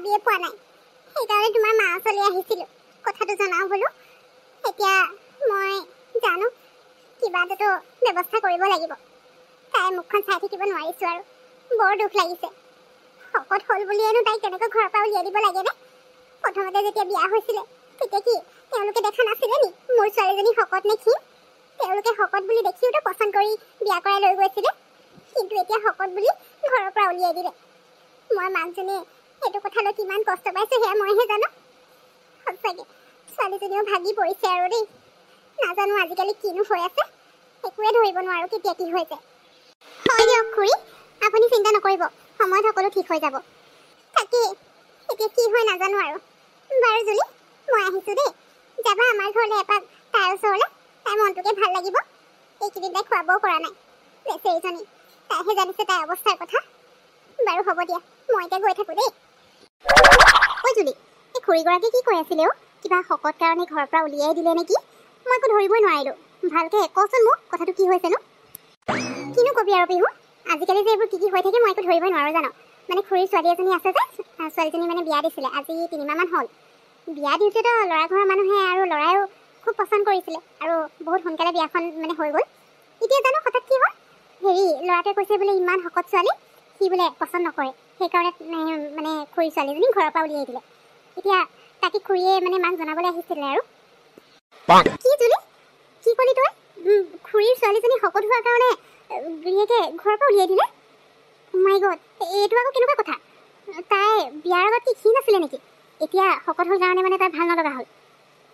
ভাবিয়ে পোৱা নাই সেইকাৰণে তোমাৰ মা ওচৰলৈ আহিছিলোঁ কথাটো জনাওঁ বোলো এতিয়া মই জানো কিবা এটাতো ব্যৱস্থা কৰিব লাগিব তাই মুখখন চাই থাকিব নোৱাৰিছোঁ আৰু বৰ দুখ লাগিছে শকত হ'ল বুলিয়েনো তাইক তেনেকৈ ঘৰৰ পৰা উলিয়াই দিব লাগেনে প্ৰথমতে যেতিয়া বিয়া হৈছিলে তেতিয়া কি তেওঁলোকে দেখা নাছিলে নি মোৰ ছোৱালীজনী শকত নে ক্ষীণ তেওঁলোকে শকত বুলি দেখিওতো পচন্দ কৰি বিয়া কৰাই লৈ গৈছিলে কিন্তু এতিয়া শকত বুলি ঘৰৰ পৰা উলিয়াই দিলে মই মাকজনীয়ে এইটো কথালৈ কিমান কষ্ট পাইছোঁ সেয়া মইহে জানো সঁচাকৈ ছোৱালীজনীও ভাগি পৰিছে আৰু দেই নাজানো আজিকালি কিনো হৈ আছে একোৱে ধৰিব নোৱাৰো কেতিয়া কি হৈ যায় হয় দিয়ক খুৰী আপুনি চিন্তা নকৰিব সময়ত সকলো ঠিক হৈ যাব তাকে এতিয়া কি হয় নাজানো আৰু বাৰু জুলি মই আহিছোঁ দেই যাবা আমাৰ ঘৰলৈ এপাক তাইৰ ওচৰলৈ তাইৰ মনটোকে ভাল লাগিব এইকেইদিন তাই খোৱাবও পৰা নাই বেচেৰীজনী তাইহে জানিছে তাইৰ অৱস্থাৰ কথা বাৰু হ'ব দিয়া মই এতিয়া গৈ থাকোঁ দেই ঐ জুলি এই খুৰীগৰাকী কি কৈ আছিলে অ' কিবা শকত কাৰণে ঘৰৰ পৰা উলিয়াই দিলে নেকি মই একো ধৰিবই নোৱাৰিলোঁ ভালকৈ কচোন মোক কথাটো কি হৈছেনো কিনো কবি আৰু বিহু আজিকালি যে এইবোৰ কি হৈ থাকে মই একো ধৰিবই নোৱাৰোঁ জানো মানে খুৰীৰ ছোৱালী এজনী আছে যে ছোৱালীজনী মানে বিয়া দিছিলে আজি 3 মাহমান হ'ল বিয়া দিওঁতেতো ল'ৰা ঘৰৰ মানুহে আৰু ল'ৰায়ো খুব পচন্দ কৰিছিলে আৰু বহুত সোনকালে বিয়াখন মানে হৈ গ'ল এতিয়া জানো হঠাৎ কি হ'ল হেৰি ল'ৰাটোৱে কৈছে বোলে ইমান শকত ছোৱালী সি বোলে পচন্দ নকৰে সেইকাৰণে মানে খুৰীৰ ছোৱালীজনী ঘৰৰ পৰা উলিয়াই দিলে এতিয়া তাকে খুৰীয়ে মানে মাক জনাবলৈ আহিছিলে আৰু কি জুলি কি ক'লি তই খুৰীৰ ছোৱালীজনী শকত হোৱাৰ কাৰণে গিৰিয়েকে ঘৰৰ পৰা উলিয়াই দিলে মাই গড এইটো আকৌ কেনেকুৱা কথা তাই বিয়াৰ আগত কি ক্ষীণ আছিলে নেকি এতিয়া শকত হ'ল কাৰণে মানে তাই ভাল নলগা হ'ল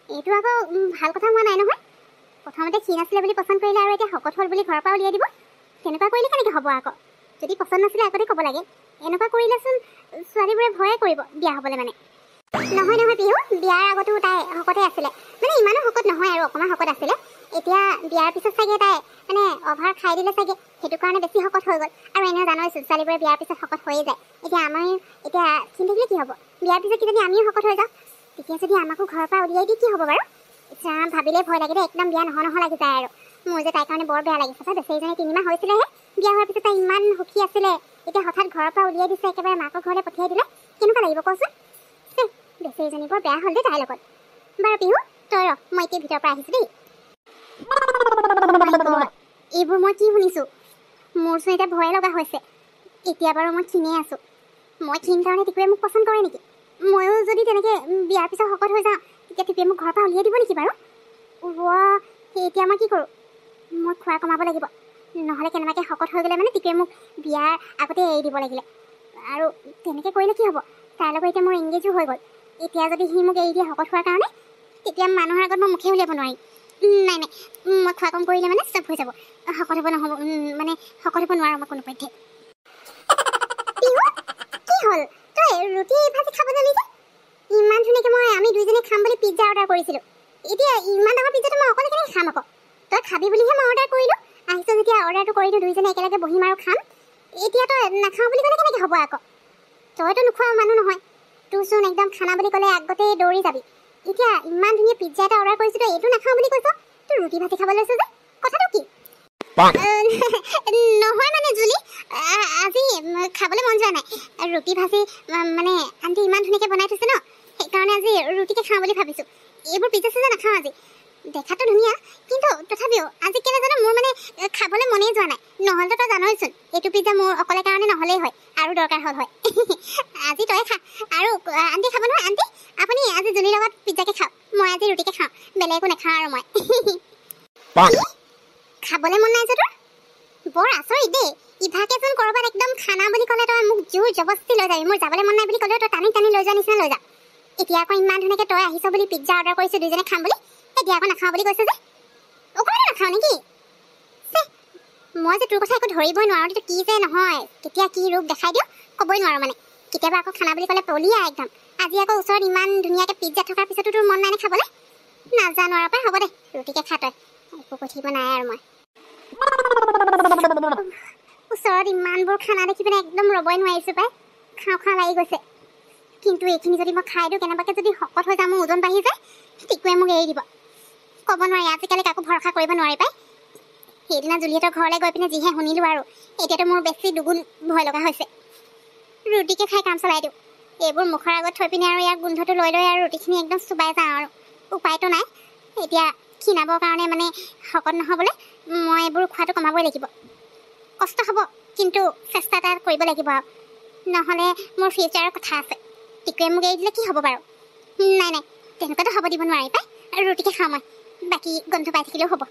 এইটো আকৌ ভাল কথা হোৱা নাই নহয় প্ৰথমতে ক্ষীণ আছিলে বুলি পচন্দ কৰিলে আৰু এতিয়া শকত হ'ল বুলি ঘৰৰ পৰা উলিয়াই দিব তেনেকুৱা কৰিলে কেনেকৈ হ'ব আকৌ যদি পচন্দ নাছিলে আগতে ক'ব লাগে এনেকুৱা কৰিলেচোন ছোৱালীবোৰে ভয়ে কৰিব বিয়া হ'বলৈ মানে নহয় নহয় বিহু বিয়াৰ আগতো তাই শকতে আছিলে মানে ইমানো শকত নহয় আৰু অকণমান শকত আছিলে এতিয়া বিয়াৰ পিছত চাগে তাই মানে অভাৰ খাই দিলে চাগে সেইটো কাৰণে বেছি শকত হৈ গ'ল আৰু এনেও জানোৱেচোন ছোৱালীবোৰে বিয়াৰ পিছত শকত হৈয়ে যায় এতিয়া আমাৰ এতিয়া ক্ষীণ থাকিলে কি হ'ব বিয়াৰ পিছত কি যদি আমিও শকত হৈ যাওঁ তেতিয়া যদি আমাকো ঘৰৰ পৰা উলিয়াই দি কি হ'ব বাৰু এতিয়া ভাবিলে ভয় লাগে দেই একদম বিয়া নহয় লাগি যায় আৰু মোৰ যে তাইৰ কাৰণে বৰ বেয়া লাগিছে তাই বেচেৰীজনী 3 মাহ হৈছিলেহে বিয়া হোৱাৰ পিছত তাই ইমান সুখী আছিলে এতিয়া হঠাৎ ঘৰৰ পৰা উলিয়াই দিছে একেবাৰে মাকৰ ঘৰলৈ পঠিয়াই দিলে কেনেকুৱা লাগিব কচোন বেচেৰীজনী বৰ বেয়া হ'ল দেই তাইৰ লগত বাৰু বিহু তই ৰ মই এতিয়া ভিতৰৰ পৰা আহিছোঁ দেই এইবোৰ মই কি শুনিছোঁ মোৰচোন এতিয়া ভয়ে লগা হৈছে এতিয়া বাৰু মই ক্ষীণেই আছোঁ মই ক্ষীণ কাৰণে টিকুৱে মোক পচন্দ কৰে নেকি ময়ো যদি তেনেকৈ বিয়াৰ পিছত শকত হৈ যাওঁ তেতিয়া টিকুৱে মোক ঘৰৰ পৰা উলিয়াই দিব নেকি বাৰু এতিয়া মই কি কৰোঁ মই খোৱা কমাব লাগিব নহ'লে কেনেবাকৈ শকত হৈ গ'লে মানে টিকুৱে মোক বিয়াৰ আগতে এৰি দিব লাগিলে আৰু তেনেকৈ কৰিলে কি হ'ব তাৰ লগত এতিয়া মোৰ এংগেজো হৈ গ'ল এতিয়া যদি সি মোক এৰি দিয়ে শকত হোৱাৰ কাৰণে তেতিয়া মানুহৰ আগত মই মুখে উলিয়াব নোৱাৰিম নাই মই খোৱা কম কৰিলে মানে চব হৈ যাব শকত হ'ব নহ'ব মানে শকত হ'ব নোৱাৰোঁ মই কোনোপধ্যে কি হ'ল তই ৰুটি ভাজি খাব জানি যে ইমান ধুনীয়াকৈ আমি দুইজনে খাম বুলি পিজ্জা অৰ্ডাৰ কৰিছিলোঁ এতিয়া ইমান ডাঙৰ পিজ্জাটো মই অকলে কেনেকৈ খাম আকৌ তই খাবি বুলিহে মই অৰ্ডাৰ কৰিলোঁ আহিছ যেতিয়া অৰ্ডাৰটো কৰিলোঁ দুইজনে একেলগে বহিম আৰু খাম এতিয়া তই নাখাওঁ বুলি ক'লে কেনেকৈ হ'ব আকৌ তইতো নোখোৱা মানুহ নহয় তোৰচোন একদম খানা বুলি ক'লে আগতেই দৌৰি যাবি এতিয়া ইমান ধুনীয়া পিজ্জা এটা অৰ্ডাৰ কৰিছোঁ তই এইটো নাখাওঁ বুলি কৈছ তোৰ ৰুটি ভাজি খাব লৈছ যে কথাটো কি নহয় মানে জুলি আজি খাবলৈ মন যোৱা নাই ৰুটি ভাজি মানে আণ্টি ইমান ধুনীয়াকৈ বনাই থৈছে ন সেইকাৰণে আজি ৰুটিকে খাওঁ বুলি ভাবিছোঁ এইবোৰ পিজ্জা চিজ্জা নাখাওঁ আজি দেখাটো ধুনীয়া কিন্তু তথাপিও আজি কেলৈ জানো মোৰ মানে খাবলৈ মনেই যোৱা নাই নহ'লেতো তই জানইচোন এইটো পিজ্জা মোৰ অকলে কাৰণে নহ'লেই হয় আৰু দৰকাৰ হ'ল হয় আজি তই খা আৰু আণ্টি খাব নহয় আণ্টি আপুনি আজি জুলিৰ লগত পিজ্জাকে খাওক মই আজি ৰুটিকে খাওঁ বেলেগ একো নাখাওঁ আৰু মই খাবলৈ মন নাই যে তোৰ বৰ আচৰিত দেই ইভাকেচোন ক'ৰবাত একদম খানা বুলি ক'লে তই মোক জোৰ জবস্তি লৈ যাবি মোৰ যাবলৈ মন নাই বুলি ক'লেও তই টানি টানি লৈ যোৱা নিচিনা লৈ যা এতিয়া আকৌ ইমান ধুনীয়াকৈ তই আহিছ বুলি পিজ্জা অৰ্ডাৰ কৰিছোঁ দুইজনে খাম বুলি এতিয়া আকৌ নাখাওঁ বুলি কৈছে যে অকণমানো নাখাওঁ নেকি মই যে তোৰ কথা একো ধৰিবই নোৱাৰোঁ তেতিয়া কি যে নহয় কেতিয়া কি ৰূপ দেখাই দিওঁ ক'বই নোৱাৰোঁ মানে কেতিয়াবা আকৌ খানা বুলি ক'লে পলিয়া একদম আজি আকৌ ওচৰত ইমান ধুনীয়াকৈ পিজ্জা থকাৰ পিছতো তোৰ মন নাই নে খাবলৈ নাজানো আৰু পাই হ'ব দে ৰুটিকে খা তই একো কৈ থাকিব নাই আৰু মই ওচৰত ইমানবোৰ খানা দেখি পিনে একদম ৰ'বই নোৱাৰিছোঁ পাই খাওঁ লাগি গৈছে কিন্তু এইখিনি যদি মই খাই দিওঁ কেনেবাকৈ যদি শকত হৈ যাওঁ মোৰ ওজন বাঢ়ি যায় টিকুৱে মোক এৰি দিব ক'ব নোৱাৰি আজিকালি কাকো ভৰসা কৰিব নোৱাৰি পাই সেইদিনা জুলিহঁতৰ ঘৰলৈ গৈ পিনে যিহে শুনিলোঁ আৰু এতিয়াতো মোৰ বেছি দুগুণ ভয় লগা হৈছে ৰুটিকে খাই কাম চলাই দিওঁ এইবোৰ মুখৰ আগত থৈ পিনে আৰু ইয়াৰ গোন্ধটো লৈ লৈ আৰু ৰুটিখিনি একদম চুবাই যাওঁ আৰু উপায়তো নাই। এতিয়া ক্ষীণাবৰ কাৰণে মানে শকত নহ'বলৈ মই এইবোৰ খোৱাটো কমাবই লাগিব। কষ্ট হ'ব কিন্তু চেষ্টা এটা কৰিব লাগিব আৰু নহ'লে মোৰ ফিউচাৰৰ কথা আছে। টিকুৱে মোক এৰি দিলে কি হ'ব বাৰু? নাই নাই, তেনেকুৱাতো হ'ব দিব নোৱাৰি পাই। আৰু ৰুটিকে খাওঁ মই, বাকী গোন্ধ পাই থাকিলেও হ'ব।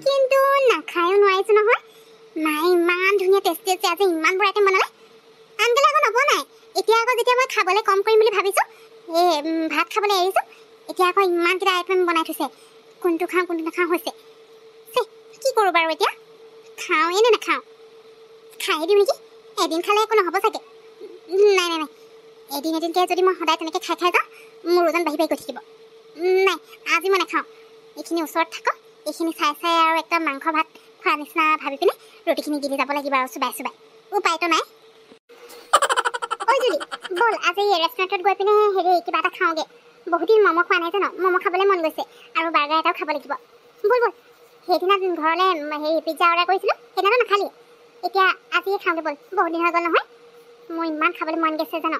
কিন্তু নাখায়ো নোৱাৰিছোঁ নহয়। মায়ে ইমান ধুনীয়া টেষ্টি আছে, আজি ইমানবোৰ আইটেম বনালে। আনকালে আকৌ নবনাই। এতিয়া আকৌ যেতিয়া মই খাবলৈ কম কৰিম বুলি ভাবিছোঁ, ভাত খাবলৈ এৰিছোঁ, এতিয়া আকৌ ইমানকেইটা আইটেম বনাই থৈছে। কোনটো খাওঁ কোনটো নাখাওঁ হৈছে। কি কৰোঁ বাৰু এতিয়া? খাওঁৱে নে নাখাওঁ? খায়ে দিওঁ নেকি? এদিন খালে একো নহ'ব চাগে। নাই নাই নাই, এদিনকৈ যদি মই সদায় তেনেকৈ খাই খাই যাওঁ, মোৰ ওজন বাঢ়ি বাঢ়ি গৈ থাকিব। নাই, আজি মই নাখাওঁ। এইখিনি ওচৰত থাকক, এইখিনি চাই চাই আৰু একদম মাংস ভাত খোৱা নিচিনা ভাবি পিনে ৰুটিখিনি গিলি যাব লাগিব আৰু চুবাই চুবাই। উপায়তো নাই। ঐ জুলি, ব'ল আজি ৰেষ্টুৰেণ্টত গৈ পিনে কিবা এটা খাওঁগৈ। বহুত দিন ম'ম' খোৱা নাই জানো, ম'ম' খাবলৈ মন গৈছে আৰু বাৰ্গাৰ এটাও খাব লাগিব। ব'ল ব'ল, সেইদিনা ঘৰলৈ পিজ্জা অৰ্ডাৰ কৰিছিলোঁ, সেইদিনাতো নাখালি। এতিয়া আজিয়ে খাওঁগৈ ব'ল, বহুত দিন হৈ গ'ল নহয়। মোৰ ইমান খাবলৈ মন গৈছে জানো।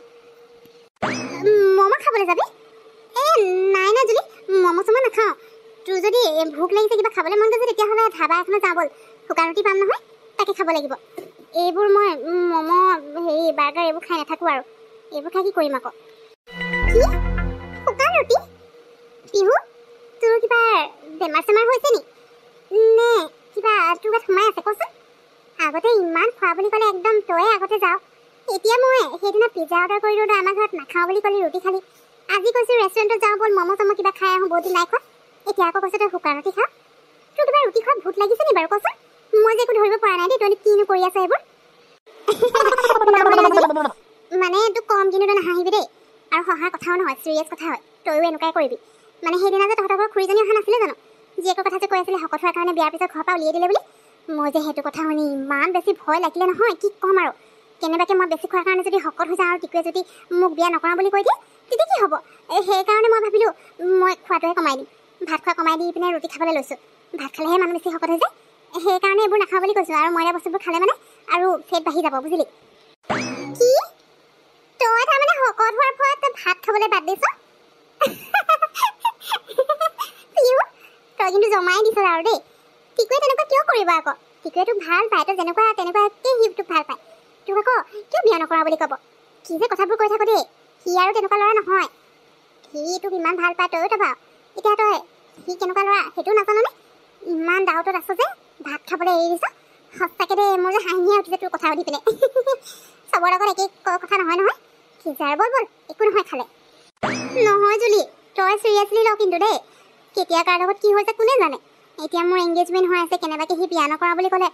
ম'ম' খাবলৈ যাবি? নাই নাই জুলি, ম'ম' চম' নাখাওঁ। তোৰ যদি ভোক লাগিছে, কিবা খাবলৈ মন গৈছে, তেতিয়াহ'লে ধাবা এখনত যাওঁ ব'ল। শুকান ৰুটি পাম নহয়, তাকে খাব লাগিব। এইবোৰ মই ম'ম' বাৰ্গাৰ এইবোৰ খাই নাথাকোঁ আৰু। এইবোৰ খাই কি কৰিম আকৌ? কি শুকান ৰুটি? পিহু, তোৰ কিবা বেমাৰ চেমাৰ হৈছে নি? নে কিবা তোৰ গাত সোমাই আছে কচোন? আগতে ইমান খোৱা বুলি ক'লে একদম তয়ে আগতে যাওঁ। এতিয়া মই সেইদিনা পিজ্জা অৰ্ডাৰ কৰিলোঁ, তই আমাৰ ঘৰত নাখাওঁ বুলি ক'লি, ৰুটি খালি। আজি কৈছোঁ ৰেষ্টুৰেণ্টত যাওঁ ব'ল, ম'ম' চম' কিবা খাই আহোঁ, বহুত দিন নাই খোৱা। এতিয়া আকৌ কৈছোঁ তই শুকান ৰুটি খাওঁ। তোৰ কিবা ৰুটি খোৱা ভূত লাগিছে নি বাৰু কচোন? মই যে একো ধৰিব পৰা নাই দেই, তই কিনো কৰি আছ এইবোৰ। মানে তোক কম, কিন্তু তই নাহাঁহিবি দেই। আৰু সহাৰ কথাও নহয়, চিৰিয়াছ কথা হয়। তয়ো এনেকুৱাই কৰিবি। মানে সেইদিনা যে তহঁতৰ ঘৰৰ খুৰীজনী অহা নাছিলে জানো, জীয়েকৰ কথা যে কৈ আছিলে শকত হোৱাৰ কাৰণে বিয়াৰ পিছত ঘৰৰ পৰা উলিয়াই দিলে বুলি। মই যে সেইটো কথা শুনি ইমান বেছি ভয় লাগিলে নহয়, কি ক'ম আৰু। কেনেবাকৈ মই বেছি খোৱাৰ কাৰণে যদি শকত হৈ যাওঁ আৰু টিকুৱে যদি মোক বিয়া নকৰা বুলি কৈ দিয়ে, তেতিয়া কি হ'ব? সেইকাৰণে মই ভাবিলোঁ মই খোৱাটোহে কমাই দিম। ভাত খোৱা কমাই দি পিনে ৰুটি খাবলৈ লৈছোঁ। ভাত খালেহে মানুহ বেছি শকত হৈ যায়, সেইকাৰণে এইবোৰ নাখাওঁ বুলি কৈছোঁ। আৰু মইদা বস্তুবোৰ খালে মানে আৰু ফেট বাঢ়ি যাব, বুজিলি? কি তই তাৰমানে শকত হোৱাৰ ফলত তই ভাত খাবলৈ বাদ দিছ? তই কিন্তু জমাই দিছ আৰু দেই। টিকুৱে তেনেকুৱা কিয় কৰিব আকৌ? টিকুৱে তোক ভাল পায়, তই যেনেকুৱাকৈ সি তোক ভাল পায়। তোক আকৌ কিয় বিয়া নকৰা বুলি ক'ব? কি যে কথাবোৰ কৈ থাকো দেই। সি আৰু তেনেকুৱা ল'ৰা নহয়। সি তোক ইমান ভাল পায়, তয়ো তই পাৱ। এতিয়া তই সি কেনেকুৱা ল'ৰা সেইটোও নাজাননে? ইমান ডাউটত আছ যে ভাত খাবলৈ এৰি দিছ। সঁচাকৈ দেই, মোৰ যে হাঁহিয়ে উঠিছে তোৰ কথা সুধি পিনে। চবৰ লগত একেই কথা নহয় নহয়। সিজাৰ ব'ল ব'ল, একো নহয় খালে। নহয় জুলি, তই চিৰিয়াছলি ল কিন্তু দেই। কেতিয়া কাৰ লগত কি হৈছে কোনে জানে? এতিয়া মোৰ এংগেজমেণ্ট হৈ আছে, কেনেবাকৈ সি বিয়া নকৰা বুলি ক'লে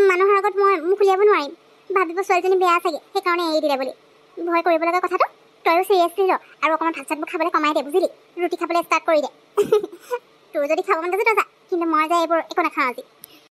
মানুহৰ আগত মই মুখ উলিয়াব নোৱাৰিম। ভাবিব ছোৱালীজনী বেয়া চাগে, সেইকাৰণে এৰি দিলে বুলি। ভয় কৰিব লগা কথাটো। তয়ো চিৰিয়াছলি ল আৰু অকণমান ভাত চাতবোৰ খাবলৈ কমাই দে, বুজিলি? ৰুটি খাবলৈ ষ্টাৰ্ট কৰি দে। তোৰ যদি খাব মন গৈছে তই যা, কিন্তু মই যে এইবোৰ একো নাখাওঁ আজি।